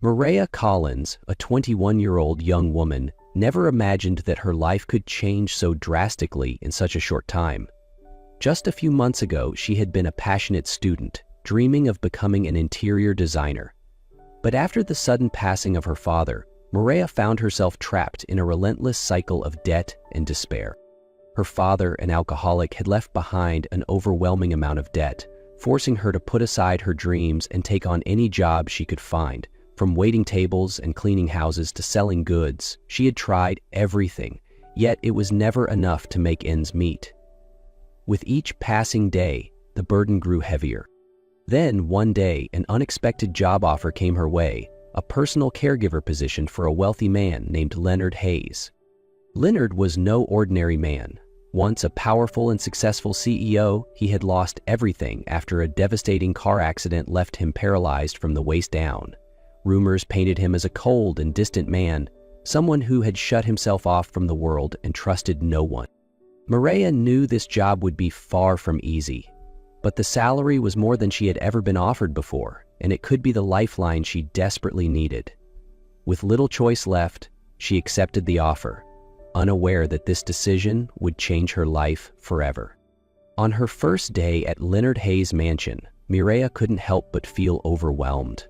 Maria Collins, a 21-year-old young woman, never imagined that her life could change so drastically in such a short time. Just a few months ago, she had been a passionate student, dreaming of becoming an interior designer. But after the sudden passing of her father, Maria found herself trapped in a relentless cycle of debt and despair. Her father, an alcoholic, had left behind an overwhelming amount of debt, forcing her to put aside her dreams and take on any job she could find. From waiting tables and cleaning houses to selling goods, she had tried everything, yet it was never enough to make ends meet. With each passing day, the burden grew heavier. Then, one day, an unexpected job offer came her way, a personal caregiver position for a wealthy man named Leonard Hayes. Leonard was no ordinary man. Once a powerful and successful CEO, he had lost everything after a devastating car accident left him paralyzed from the waist down. Rumors painted him as a cold and distant man, someone who had shut himself off from the world and trusted no one. Maria knew this job would be far from easy, but the salary was more than she had ever been offered before, and it could be the lifeline she desperately needed. With little choice left, she accepted the offer, unaware that this decision would change her life forever. On her first day at Leonard Hayes' mansion, Maria couldn't help but feel overwhelmed.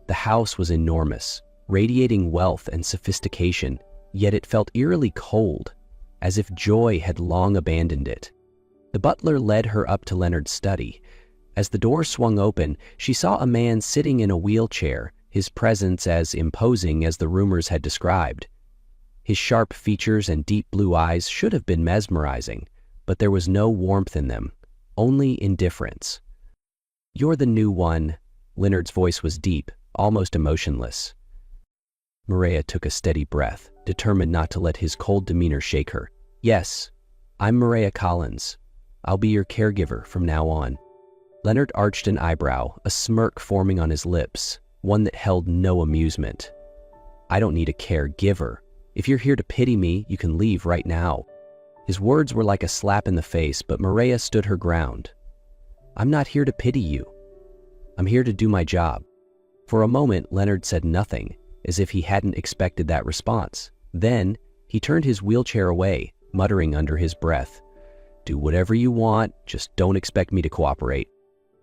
The house was enormous, radiating wealth and sophistication, yet it felt eerily cold, as if joy had long abandoned it. The butler led her up to Leonard's study. As the door swung open, she saw a man sitting in a wheelchair, his presence as imposing as the rumors had described. His sharp features and deep blue eyes should have been mesmerizing, but there was no warmth in them, only indifference. "You're the new one," Leonard's voice was deep, almost emotionless. Maria took a steady breath, determined not to let his cold demeanor shake her. "Yes, I'm Maria Collins. I'll be your caregiver from now on." Leonard arched an eyebrow, a smirk forming on his lips, one that held no amusement. "I don't need a caregiver. If you're here to pity me, you can leave right now." His words were like a slap in the face, but Maria stood her ground. "I'm not here to pity you. I'm here to do my job." For a moment, Leonard said nothing, as if he hadn't expected that response. Then, he turned his wheelchair away, muttering under his breath, "Do whatever you want, just don't expect me to cooperate."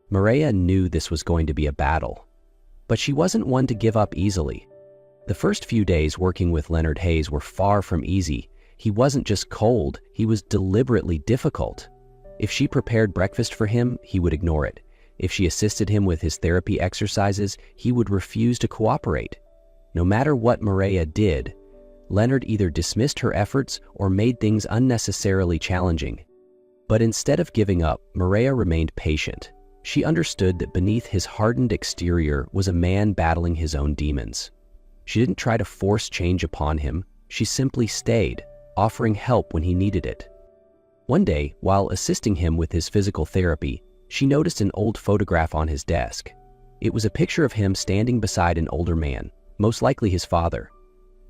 Maria knew this was going to be a battle, but she wasn't one to give up easily. The first few days working with Leonard Hayes were far from easy. He wasn't just cold, he was deliberately difficult. If she prepared breakfast for him, he would ignore it. If she assisted him with his therapy exercises, he would refuse to cooperate. No matter what Maria did, Leonard either dismissed her efforts or made things unnecessarily challenging. But instead of giving up, Maria remained patient. She understood that beneath his hardened exterior was a man battling his own demons. She didn't try to force change upon him. She simply stayed, offering help when he needed it. One day, while assisting him with his physical therapy, she noticed an old photograph on his desk. It was a picture of him standing beside an older man, most likely his father.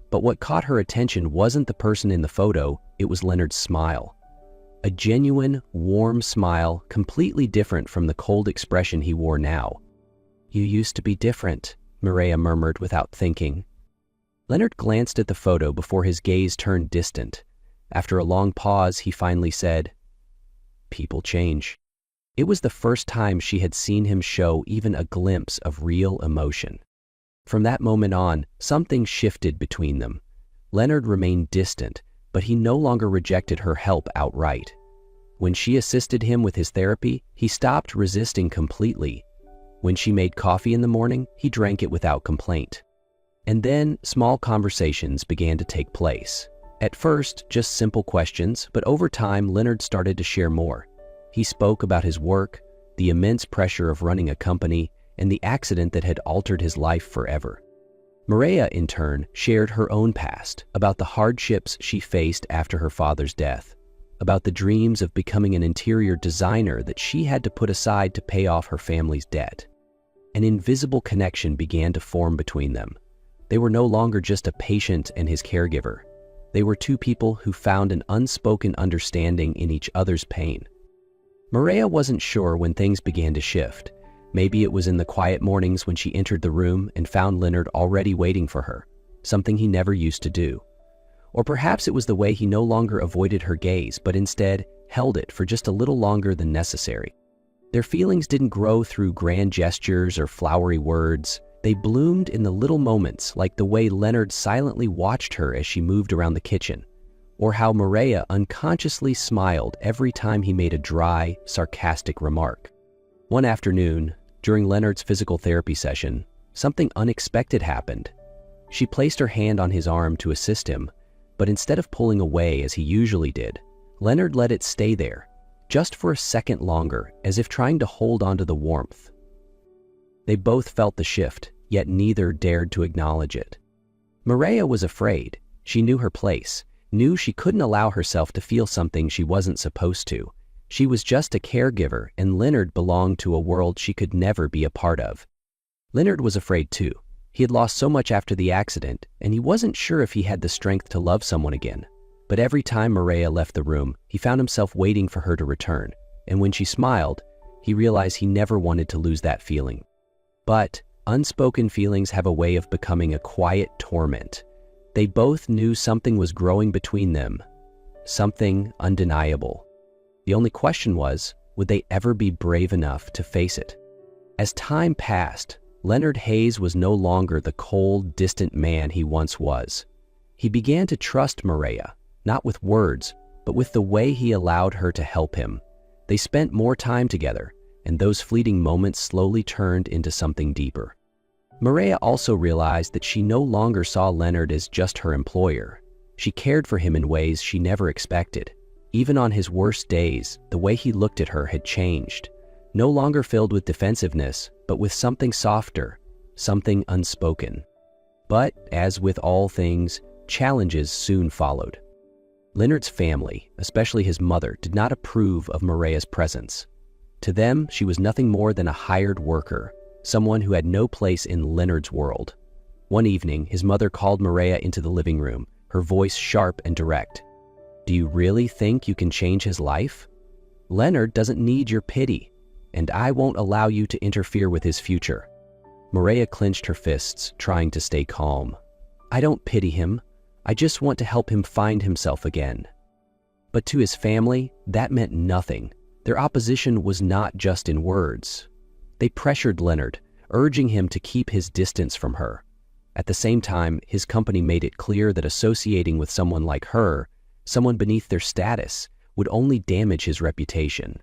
But what caught her attention wasn't the person in the photo, it was Leonard's smile. A genuine, warm smile, completely different from the cold expression he wore now. "You used to be different," Maria murmured without thinking. Leonard glanced at the photo before his gaze turned distant. After a long pause, he finally said, "People change." It was the first time she had seen him show even a glimpse of real emotion. From that moment on, something shifted between them. Leonard remained distant, but he no longer rejected her help outright. When she assisted him with his therapy, he stopped resisting completely. When she made coffee in the morning, he drank it without complaint. And then, small conversations began to take place. At first, just simple questions, but over time, Leonard started to share more. He spoke about his work, the immense pressure of running a company, and the accident that had altered his life forever. Maria, in turn, shared her own past, about the hardships she faced after her father's death, about the dreams of becoming an interior designer that she had to put aside to pay off her family's debt. An invisible connection began to form between them. They were no longer just a patient and his caregiver. They were two people who found an unspoken understanding in each other's pain. Maria wasn't sure when things began to shift. Maybe it was in the quiet mornings when she entered the room and found Leonard already waiting for her, something he never used to do. Or perhaps it was the way he no longer avoided her gaze, but instead held it for just a little longer than necessary. Their feelings didn't grow through grand gestures or flowery words. They bloomed in the little moments, like the way Leonard silently watched her as she moved around the kitchen, or how Maria unconsciously smiled every time he made a dry, sarcastic remark. One afternoon, during Leonard's physical therapy session, something unexpected happened. She placed her hand on his arm to assist him, but instead of pulling away as he usually did, Leonard let it stay there, just for a second longer, as if trying to hold onto the warmth. They both felt the shift, yet neither dared to acknowledge it. Maria was afraid. She knew her place, knew she couldn't allow herself to feel something she wasn't supposed to. She was just a caregiver, and Leonard belonged to a world she could never be a part of. Leonard was afraid too. He had lost so much after the accident, and he wasn't sure if he had the strength to love someone again. But every time Maria left the room, he found himself waiting for her to return, and when she smiled, he realized he never wanted to lose that feeling. But unspoken feelings have a way of becoming a quiet torment. They both knew something was growing between them, something undeniable. The only question was, would they ever be brave enough to face it? As time passed, Leonard Hayes was no longer the cold, distant man he once was. He began to trust Maria, not with words, but with the way he allowed her to help him. They spent more time together, and those fleeting moments slowly turned into something deeper. Maria also realized that she no longer saw Leonard as just her employer. She cared for him in ways she never expected. Even on his worst days, the way he looked at her had changed, no longer filled with defensiveness, but with something softer, something unspoken. But, as with all things, challenges soon followed. Leonard's family, especially his mother, did not approve of Maria's presence. To them, she was nothing more than a hired worker, someone who had no place in Leonard's world. One evening, his mother called Maria into the living room, her voice sharp and direct. "Do you really think you can change his life? Leonard doesn't need your pity, and I won't allow you to interfere with his future." Maria clenched her fists, trying to stay calm. "I don't pity him. I just want to help him find himself again." But to his family, that meant nothing. Their opposition was not just in words. They pressured Leonard, urging him to keep his distance from her. At the same time, his company made it clear that associating with someone like her, someone beneath their status, would only damage his reputation.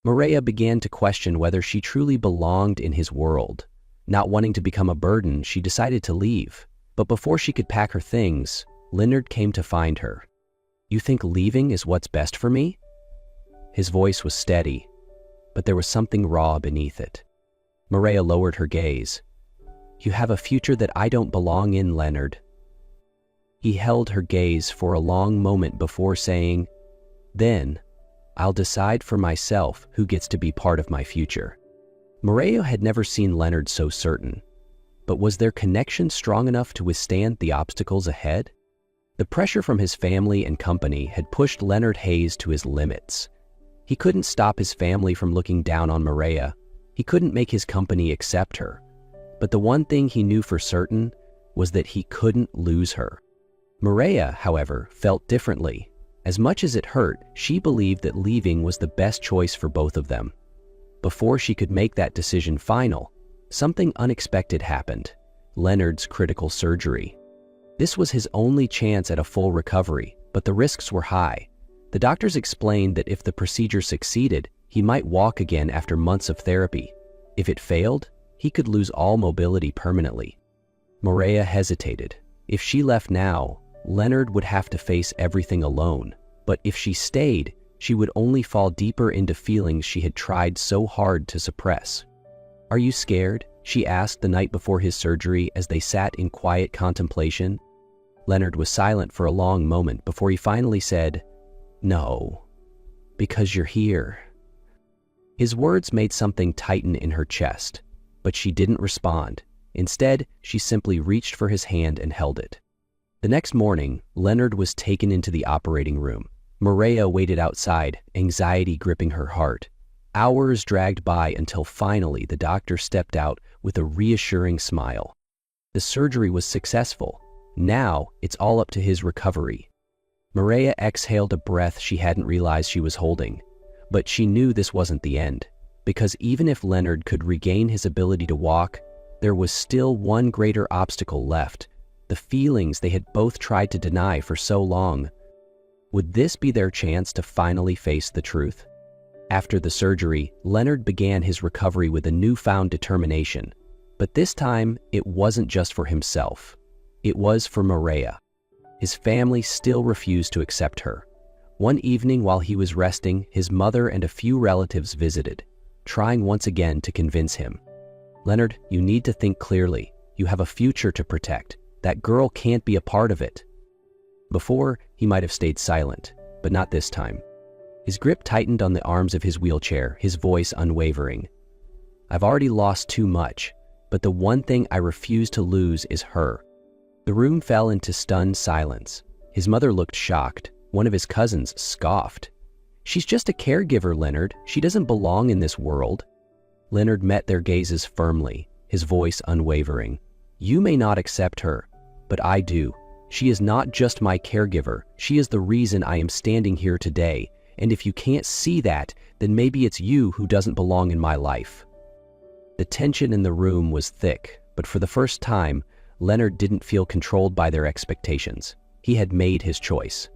Maria began to question whether she truly belonged in his world. Not wanting to become a burden, she decided to leave. But before she could pack her things, Leonard came to find her. "You think leaving is what's best for me?" His voice was steady, but there was something raw beneath it. Maria lowered her gaze. "You have a future that I don't belong in, Leonard." He held her gaze for a long moment before saying, "Then, I'll decide for myself who gets to be part of my future." Maria had never seen Leonard so certain. But was their connection strong enough to withstand the obstacles ahead? The pressure from his family and company had pushed Leonard Hayes to his limits. He couldn't stop his family from looking down on Maria. He couldn't make his company accept her. But the one thing he knew for certain was that he couldn't lose her. Maria, however, felt differently. As much as it hurt, she believed that leaving was the best choice for both of them. Before she could make that decision final, something unexpected happened: Leonard's critical surgery. This was his only chance at a full recovery, but the risks were high. The doctors explained that if the procedure succeeded, he might walk again after months of therapy. If it failed, he could lose all mobility permanently. Maria hesitated. If she left now, Leonard would have to face everything alone. But if she stayed, she would only fall deeper into feelings she had tried so hard to suppress. "Are you scared?" she asked the night before his surgery as they sat in quiet contemplation. Leonard was silent for a long moment before he finally said, "No, because you're here." His words made something tighten in her chest, but she didn't respond. Instead, she simply reached for his hand and held it. The next morning, Leonard was taken into the operating room. Maria waited outside, anxiety gripping her heart. Hours dragged by until finally the doctor stepped out with a reassuring smile. The surgery was successful. Now it's all up to his recovery. Maria exhaled a breath she hadn't realized she was holding. But she knew this wasn't the end, because even if Leonard could regain his ability to walk, there was still one greater obstacle left: the feelings they had both tried to deny for so long. Would this be their chance to finally face the truth? After the surgery, Leonard began his recovery with a newfound determination. But this time, it wasn't just for himself. It was for Maria. His family still refused to accept her. One evening while he was resting, his mother and a few relatives visited, trying once again to convince him. "Leonard, you need to think clearly. You have a future to protect. That girl can't be a part of it." Before, he might have stayed silent, but not this time. His grip tightened on the arms of his wheelchair, his voice unwavering. "I've already lost too much, but the one thing I refuse to lose is her." The room fell into stunned silence. His mother looked shocked. One of his cousins scoffed. "She's just a caregiver, Leonard. She doesn't belong in this world." Leonard met their gazes firmly, his voice unwavering. "You may not accept her, but I do. She is not just my caregiver. She is the reason I am standing here today. And if you can't see that, then maybe it's you who doesn't belong in my life." The tension in the room was thick, but for the first time, Leonard didn't feel controlled by their expectations. He had made his choice.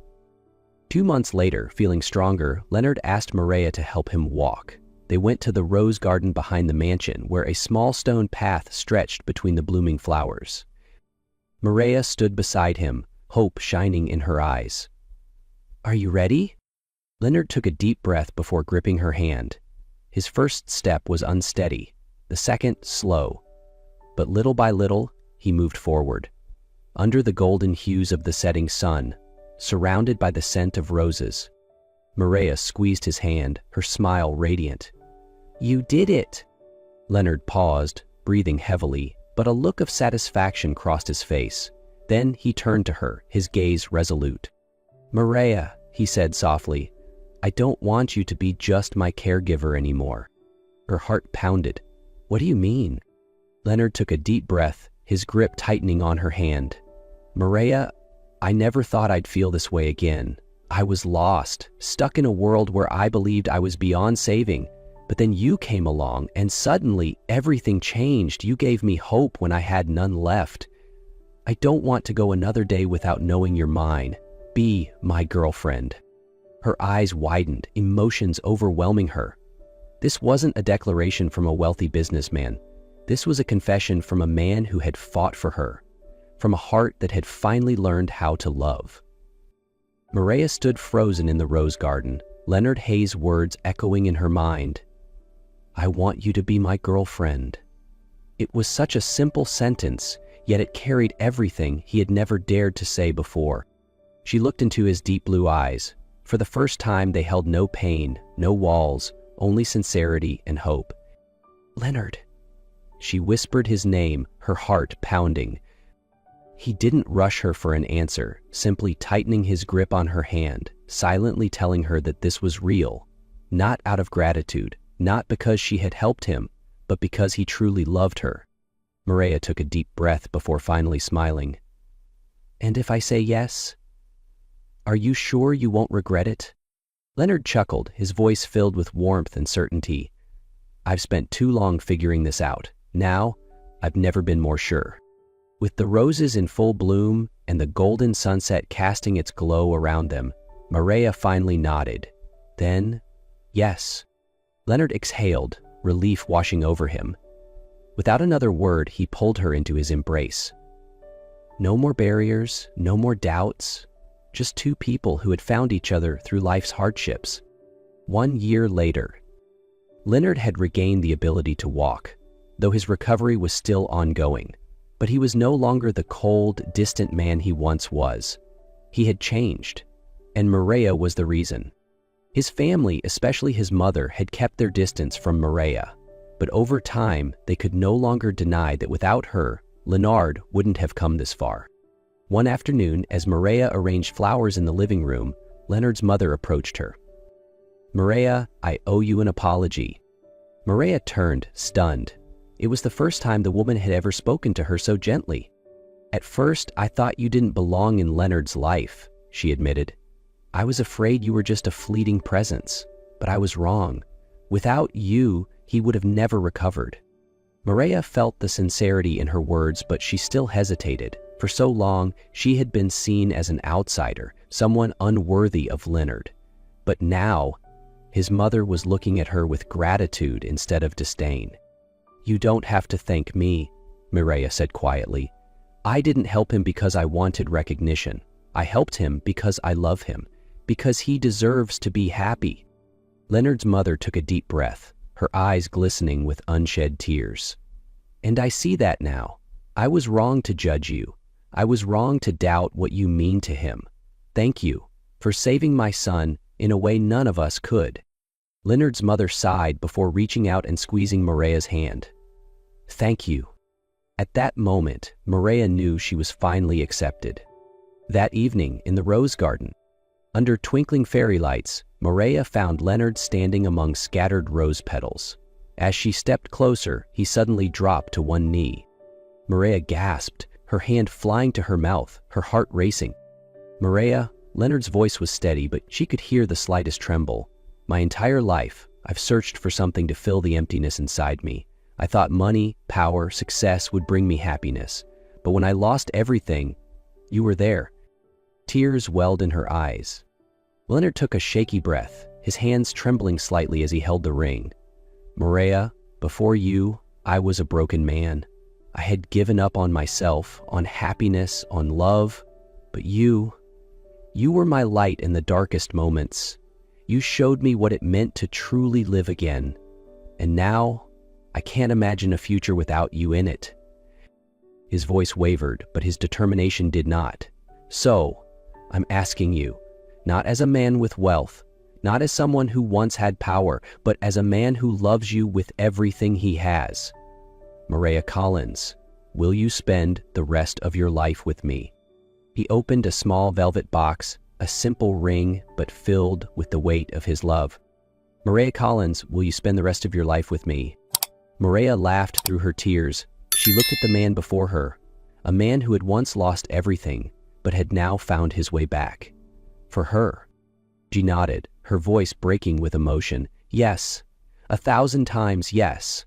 2 months later, feeling stronger, Leonard asked Maria to help him walk. They went to the rose garden behind the mansion, where a small stone path stretched between the blooming flowers. Maria stood beside him, hope shining in her eyes. "Are you ready?" Leonard took a deep breath before gripping her hand. His first step was unsteady, the second slow. But little by little, he moved forward. Under the golden hues of the setting sun, surrounded by the scent of roses, Maria squeezed his hand, her smile radiant. "You did it!" Leonard paused, breathing heavily, but a look of satisfaction crossed his face. Then he turned to her, his gaze resolute. "Maria," he said softly, "I don't want you to be just my caregiver anymore." Her heart pounded. "What do you mean?" Leonard took a deep breath, his grip tightening on her hand. "Maria, I never thought I'd feel this way again. I was lost, stuck in a world where I believed I was beyond saving. But then you came along, and suddenly everything changed. You gave me hope when I had none left. I don't want to go another day without knowing you're mine. Be my girlfriend." Her eyes widened, emotions overwhelming her. This wasn't a declaration from a wealthy businessman. This was a confession from a man who had fought for her, from a heart that had finally learned how to love. Maria stood frozen in the rose garden, Leonard Hayes' words echoing in her mind. "I want you to be my girlfriend." It was such a simple sentence, yet it carried everything he had never dared to say before. She looked into his deep blue eyes. For the first time, they held no pain, no walls, only sincerity and hope. "Leonard." She whispered his name, her heart pounding. He didn't rush her for an answer, simply tightening his grip on her hand, silently telling her that this was real, not out of gratitude, not because she had helped him, but because he truly loved her. Maria took a deep breath before finally smiling. "And if I say yes? Are you sure you won't regret it?" Leonard chuckled, his voice filled with warmth and certainty. "I've spent too long figuring this out. Now, I've never been more sure." With the roses in full bloom and the golden sunset casting its glow around them, Maria finally nodded. Then, yes. Leonard exhaled, relief washing over him. Without another word, he pulled her into his embrace. No more barriers, no more doubts, just two people who had found each other through life's hardships. 1 year later, Leonard had regained the ability to walk, though his recovery was still ongoing. But he was no longer the cold, distant man he once was. He had changed, and Maria was the reason. His family, especially his mother, had kept their distance from Maria, but over time, they could no longer deny that without her, Leonard wouldn't have come this far. One afternoon, as Maria arranged flowers in the living room, Leonard's mother approached her. "Maria, I owe you an apology." Maria turned, stunned. It was the first time the woman had ever spoken to her so gently. "At first, I thought you didn't belong in Leonard's life," she admitted. "I was afraid you were just a fleeting presence, but I was wrong. Without you, he would have never recovered." Maria felt the sincerity in her words, but she still hesitated. For so long, she had been seen as an outsider, someone unworthy of Leonard. But now, his mother was looking at her with gratitude instead of disdain. "You don't have to thank me," Maria said quietly. "I didn't help him because I wanted recognition. I helped him because I love him, because he deserves to be happy." Leonard's mother took a deep breath, her eyes glistening with unshed tears. "And I see that now. I was wrong to judge you. I was wrong to doubt what you mean to him. Thank you for saving my son in a way none of us could." Leonard's mother sighed before reaching out and squeezing Maria's hand. "Thank you." At that moment, Maria knew she was finally accepted. That evening, in the rose garden, under twinkling fairy lights, Maria found Leonard standing among scattered rose petals. As she stepped closer, he suddenly dropped to one knee. Maria gasped, her hand flying to her mouth, her heart racing. "Maria," Leonard's voice was steady, but she could hear the slightest tremble. "My entire life, I've searched for something to fill the emptiness inside me. I thought money, power, success would bring me happiness. But when I lost everything, you were there." Tears welled in her eyes. Leonard took a shaky breath, his hands trembling slightly as he held the ring. "Maria, before you, I was a broken man. I had given up on myself, on happiness, on love. But you were my light in the darkest moments. You showed me what it meant to truly live again. And now, I can't imagine a future without you in it." His voice wavered, but his determination did not. "So, I'm asking you, not as a man with wealth, not as someone who once had power, but as a man who loves you with everything he has. Maria Collins, will you spend the rest of your life with me?" He opened a small velvet box, a simple ring, but filled with the weight of his love. "Maria Collins, will you spend the rest of your life with me?" Maria laughed through her tears. She looked at the man before her, a man who had once lost everything, but had now found his way back. For her. She nodded, her voice breaking with emotion. "Yes, 1,000 times yes."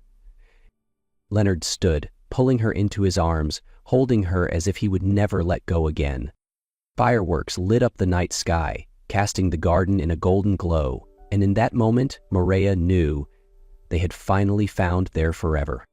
Leonard stood, pulling her into his arms, holding her as if he would never let go again. Fireworks lit up the night sky, casting the garden in a golden glow, and in that moment, Maria knew they had finally found their forever.